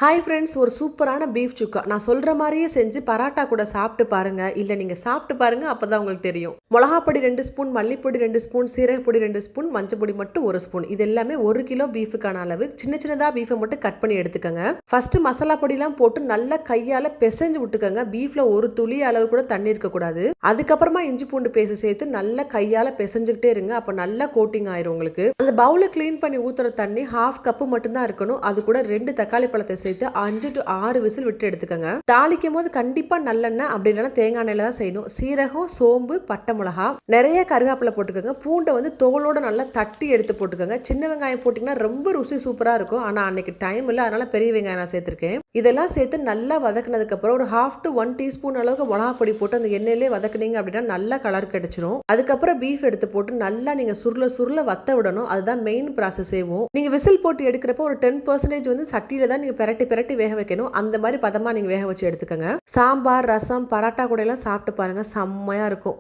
Hi friends, ஒரு சூப்பரான beef சுக்கா நான் சொல்கிற மாதிரியே செஞ்சு பராட்டா கூட சாப்பிட்டு பாருங்கள். இல்லை நீங்கள் சாப்பிட்டு பாருங்கள், அப்போ தான் உங்களுக்கு தெரியும். மிளகாப்பொடி 2 ஸ்பூன், மல்லிப்பொடி 2 ஸ்பூன், சீரகப்பொடி 2 ஸ்பூன், மஞ்சப்பொடி மட்டும் 1 ஸ்பூன். இது எல்லாமே 1 கிலோ பீஃபுக்கான அளவு. சின்ன சின்னதாக பீஃபை மட்டும் கட் பண்ணி எடுத்துக்கோங்க. ஃபஸ்ட்டு மசாலா பொடியெலாம் போட்டு நல்லா கையால் பிசைஞ்சு விட்டுக்கோங்க. பீஃபில் ஒரு துளி அளவு கூட தண்ணி இருக்கக்கூடாது. அதுக்கப்புறமா இஞ்சி பூண்டு பேஸ்ட் சேர்த்து நல்லா கையால் பிசைஞ்சுக்கிட்டே இருங்க. அப்போ நல்லா கோட்டிங் ஆயிரும் உங்களுக்கு. அந்த பவுலை க்ளீன் பண்ணி ஊற்றுற தண்ணி 1/2 கப்பு மட்டும்தான் இருக்கணும். அது கூட 2 தக்காளி பழத்தை சேர்த்து 5 to 6 விசில் விட்டு எடுத்துக்கோங்க. தாளிக்கும் போது கண்டிப்பா நல்லெண்ணெய் அப்படி இல்லைன்னா தேங்காய் எண்ணெயில தான் செய்யணும். சீரகம், சோம்பு, பட்டை மிளகா, நிறைய கருவேப்பிலை போட்டுக்கோங்க. பூண்டை வந்து தோலோட நல்லா தட்டி எடுத்து போட்டுக்கோங்க. சின்ன வெங்காயம் போட்டிங்கன்னா ரொம்ப ருசி சூப்பராக இருக்கும். ஆனால் அன்னைக்கு டைம் இல்லை, அதனால பெரிய வெங்காயம் நான் சேர்த்துருக்கேன். இதெல்லாம் சேர்த்து நல்லா வதக்கினதுக்கு அப்புறம் ஒரு 1/2 to 1 டீஸ்பூன் அளவுக்கு மிளகா பொடி போட்டு அந்த எண்ணெயிலே வதக்குனீங்க அப்படின்னா நல்லா கலர் கிடைச்சிரும். அதுக்கப்புறம் பீஃப் எடுத்து போட்டு நல்லா நீங்க சுருள வத்த விடணும். அதுதான் மெயின் ப்ராசஸேவும். நீங்க விசில் போட்டு எடுக்கிறப்போ ஒரு 10% வந்து சட்டியில தான் நீங்க பிரட்டி வேக வைக்கணும். அந்த மாதிரி பதமா நீங்க வேக வச்சு எடுத்துக்கோங்க. சாம்பார், ரசம், பராட்டா கூட எல்லாம் சாப்பிட்டு பாருங்க, செம்மையா இருக்கும்.